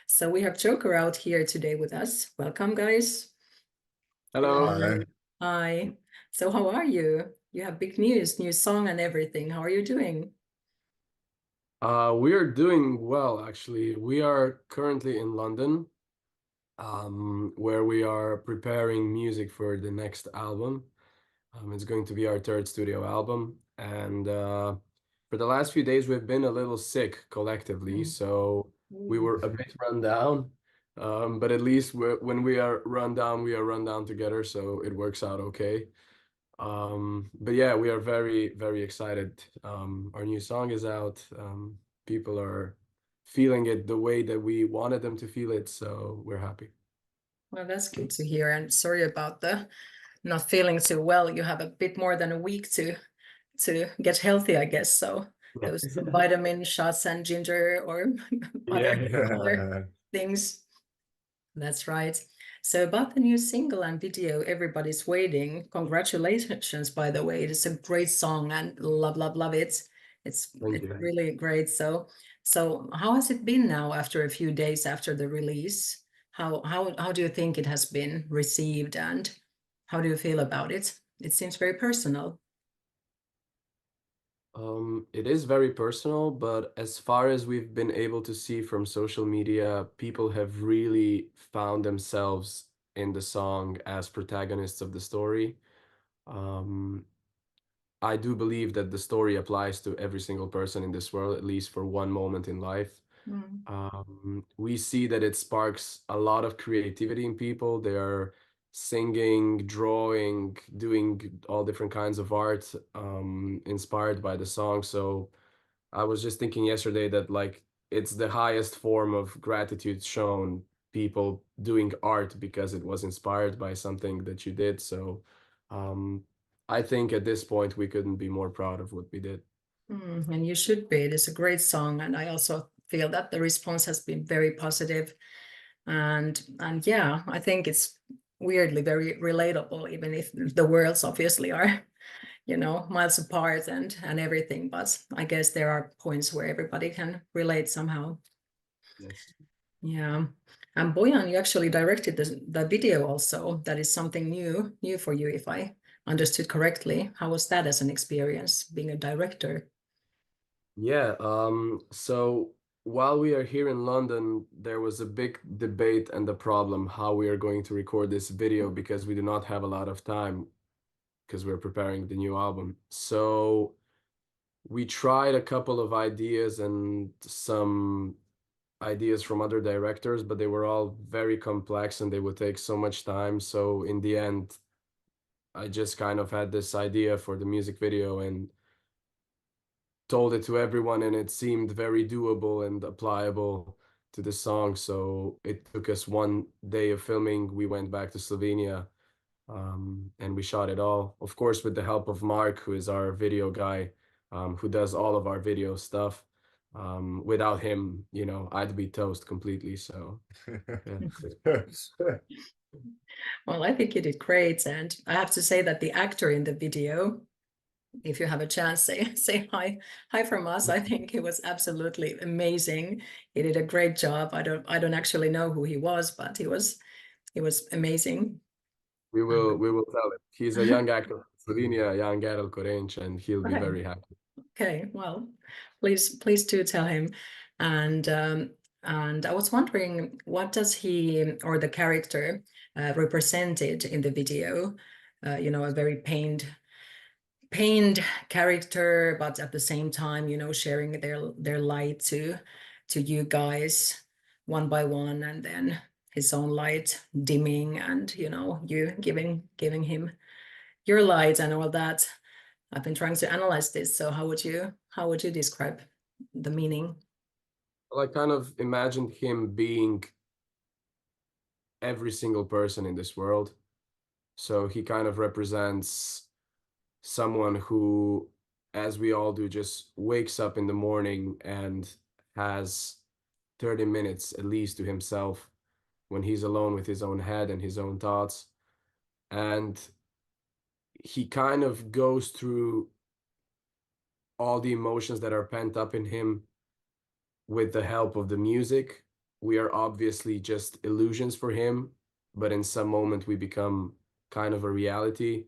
So we have Joker Out here today with us. Welcome, guys. Hello. Hi. Hi. So how are you? You have big news, new song and everything. How are you doing? We are doing well, actually. We are currently in London, where we are preparing music for the next album. It's going to be our third studio album, and for the last few days we've been a little sick collectively, so we were a bit run down. But at least when we are run down together, so it works out okay. But yeah, we are very, very excited. Our new song is out. People are feeling it the way that we wanted them to feel it, so we're happy. Well, that's good to hear. And sorry about the not feeling so well. You have a bit more than a week to get healthy, I guess. So those vitamin shots and ginger or other things. That's right. So about the new single and video, Everybody's Waiting. Congratulations, by the way. It is a great song and love it. It's really great. So how has it been now after a few days after the release? How do you think it has been received and how do you feel about it? It seems very personal. It is very personal, but as far as we've been able to see from social media, people have really found themselves in the song as protagonists of the story. I do believe that the story applies to every single person in this world, at least for one moment in life. We see that it sparks a lot of creativity in people. They are singing, drawing, doing all different kinds of art, inspired by the song. So I was just thinking yesterday that like it's the highest form of gratitude shown, people doing art because it was inspired by something that you did. So I think at this point we couldn't be more proud of what we did. And you should be. It is a great song, and I also feel that the response has been very positive. And yeah, I think it's weirdly very relatable, even if the worlds obviously are, miles apart and everything. But I guess there are points where everybody can relate somehow. Yes. Yeah. And Bojan, you actually directed the video also. That is something new for you, if I understood correctly. How was that as an experience, being a director? Yeah, so while we are here in London, there was a big debate and the problem how we are going to record this video because we do not have a lot of time because we're preparing the new album. So we tried a couple of ideas and some ideas from other directors, but they were all very complex and they would take so much time. So in the end, I just kind of had this idea for the music video and told it to everyone, and it seemed very doable and applicable to the song. So it took us one day of filming. We went back to Slovenia, and we shot it all, of course, with the help of Mark, who is our video guy, who does all of our video stuff. Without him, I'd be toast completely. So yeah. Well, I think you did great, and I have to say that the actor in the video, if you have a chance, say hi from us. I think he was absolutely amazing. He did a great job. I don't actually know who he was, but he was amazing. We will tell him. He's a young actor from Slovenia, young Gerald Korenc, and he'll be very happy. Okay, well, please do tell him. And I was wondering, what does he or the character represented in the video? A very pained character, but at the same time, sharing their light to you guys one by one, and then his own light dimming, and you giving him your light and all that. I've been trying to analyze this. So how would you describe the meaning? Well, I kind of imagined him being every single person in this world. So he kind of represents someone who, as we all do, just wakes up in the morning and has 30 minutes at least to himself when he's alone with his own head and his own thoughts. And he kind of goes through all the emotions that are pent up in him with the help of the music, we are obviously just illusions for him, but in some moment we become kind of a reality.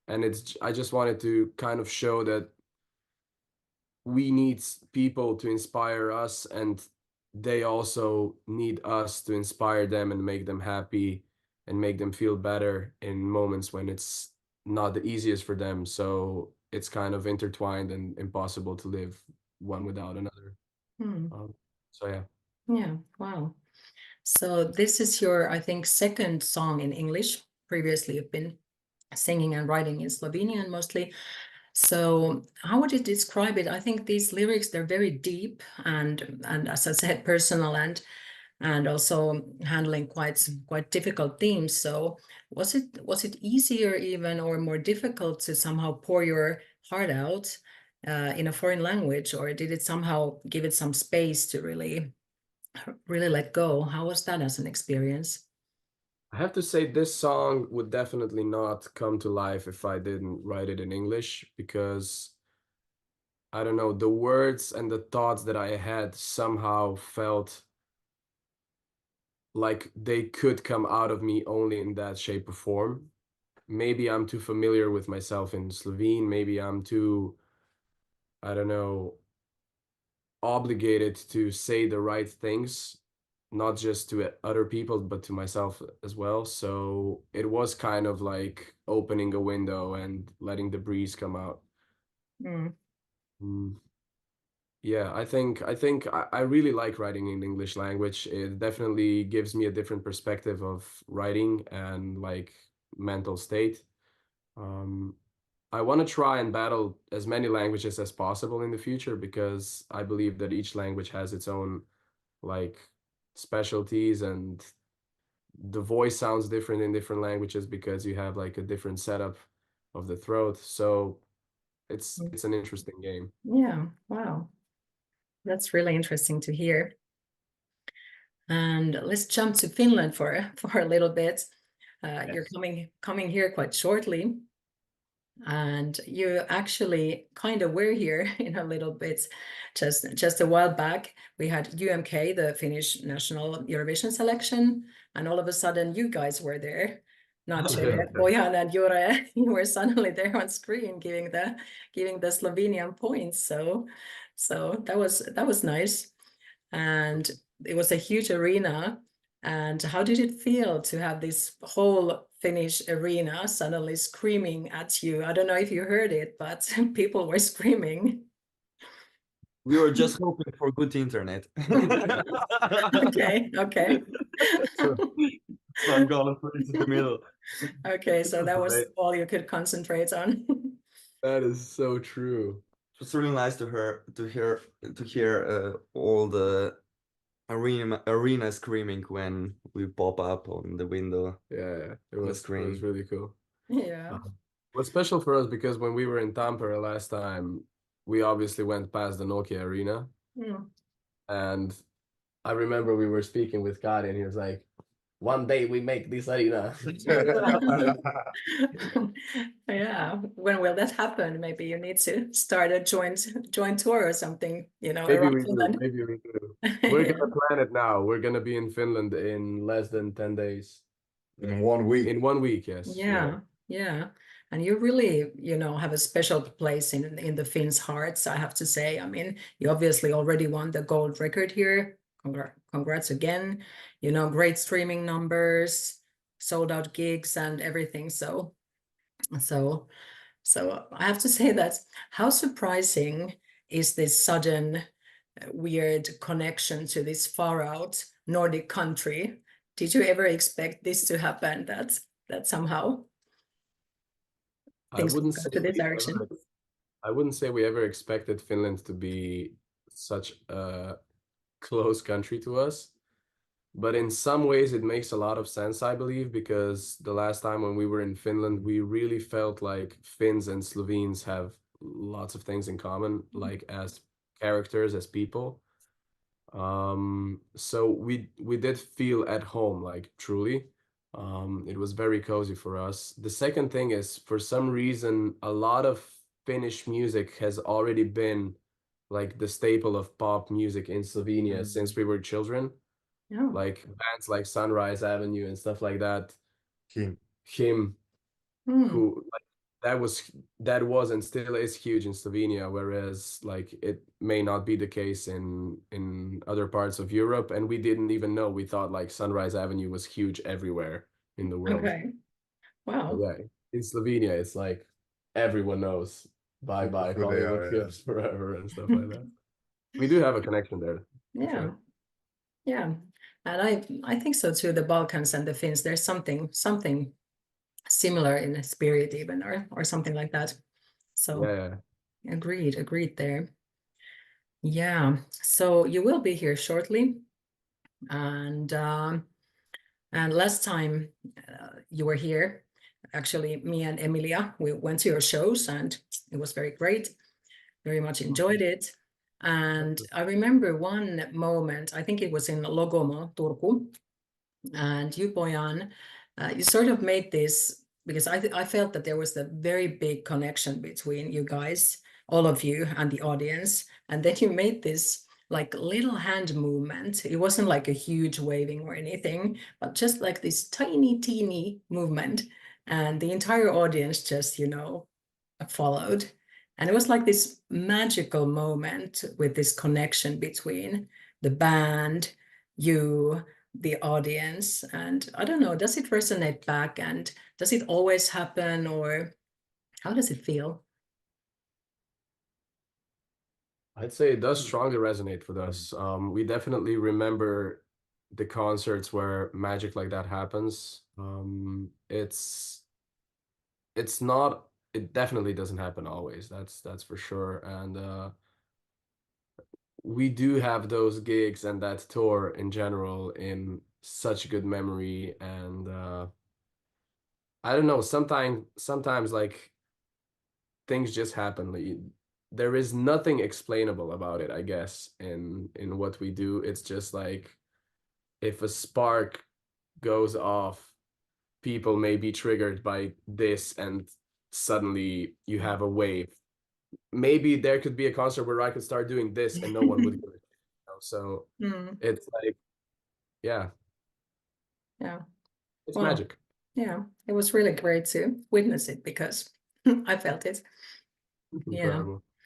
And I just wanted to kind of show that we need people to inspire us, and they also need us to inspire them and make them happy and make them feel better in moments when it's not the easiest for them. So it's kind of intertwined and impossible to live one without another. So yeah. Yeah, wow. So this is your, I think, second song in English. Previously, you've been singing and writing in Slovenian mostly. So how would you describe it? I think these lyrics, they're very deep and as I said, personal and also handling quite difficult themes. So was it easier even or more difficult to somehow pour your heart out in a foreign language, or did it somehow give it some space to really let go? How was that as an experience? I have to say this song would definitely not come to life if I didn't write it in English, because I don't know, the words and the thoughts that I had somehow felt like they could come out of me only in that shape or form. Maybe I'm too familiar with myself in Slovene. Maybe I'm too, I don't know, obligated to say the right things, not just to other people, but to myself as well. So it was kind of like opening a window and letting the breeze come out. Yeah, I think I really like writing in English language. It definitely gives me a different perspective of writing and like mental state. I want to try and battle as many languages as possible in the future, because I believe that each language has its own like specialties, and the voice sounds different in different languages because you have like a different setup of the throat. So it's an interesting game. Yeah, wow. That's really interesting to hear. And let's jump to Finland for a little bit. Yes. You're coming here quite shortly, and you actually kind of were here in a little bit just a while back. We had UMK, the Finnish national Eurovision selection, and all of a sudden you guys were there. Not Bojan and Jure, you were suddenly there on screen giving the Slovenian points. So that was nice. And it was a huge arena. And how did it feel to have this whole Finnish arena suddenly screaming at you? I don't know if you heard it, but people were screaming. We were just hoping for good internet. Okay. So I'm gonna put it in the middle. Okay, so that was all you could concentrate on. That is so true. It was really nice to hear all the arena screaming when we pop up on the window. Yeah, it was really cool. Yeah. What's special for us, because when we were in Tampere last time, we obviously went past the Nokia arena. And I remember we were speaking with Käärijän, and he was like, one day we make this arena. Yeah, when will that happen? Maybe you need to start a joint tour or something, Maybe around we Finland. do. We're gonna plan it now. We're gonna be in Finland in less than 10 days. In 1 week. In 1 week, yes. Yeah. And you really, have a special place in the Finns' hearts, I have to say. I mean, you obviously already won the gold record here. Congrats again. Great streaming numbers, sold out gigs and everything. So I have to say that how surprising is this sudden weird connection to this far out Nordic country? Did you ever expect this to happen, that somehow things would go to this direction? I wouldn't say we ever expected Finland to be such a close country to us, but in some ways it makes a lot of sense, I believe, because the last time when we were in Finland, we really felt like Finns and Slovenes have lots of things in common, like as characters, as people. So we did feel at home, like truly. It was very cozy for us. The second thing is, for some reason, a lot of Finnish music has already been like the staple of pop music in Slovenia since we were children. Yeah. like bands like Sunrise Avenue and stuff like that. Him. Mm. Who like that was and still is huge in Slovenia, whereas like it may not be the case in other parts of Europe, and we didn't even know. We thought like Sunrise Avenue was huge everywhere in the world. Okay. Wow. Yeah, in Slovenia it's like everyone knows Bye Bye Who they Hollywood are, Kids Forever and stuff like that. We do have a connection there. for Yeah. sure. Yeah. And I think so too. The Balkans and the Finns, there's something similar in spirit even, or something like that. So Yeah. agreed there. Yeah. So you will be here shortly. And last time you were here, actually me and Emilia, we went to your shows and it was very great. Very much enjoyed it. And I remember one moment, I think it was in Logomo, Turku, and you, Bojan, you sort of made this, because I felt that there was a very big connection between you guys, all of you and the audience. And then you made this like little hand movement. It wasn't like a huge waving or anything, but just like this tiny, teeny movement. And the entire audience just, followed. And it was like this magical moment with this connection between the band, you, the audience. And I don't know, does it resonate back? And does it always happen? Or how does it feel? I'd say it does strongly resonate with us. We definitely remember the concerts where magic like that happens. It definitely doesn't happen always. That's for sure. And we do have those gigs and that tour in general in such good memory. And I don't know, sometimes like things just happen. There is nothing explainable about it, I guess, in what we do. It's just like if a spark goes off, people may be triggered by this, and suddenly you have a wave. Maybe there could be a concert where I could start doing this and no one would give it. So it's like, yeah, it's Wow. magic. Yeah, it was really great to witness it because I felt it. Yeah. Incredible.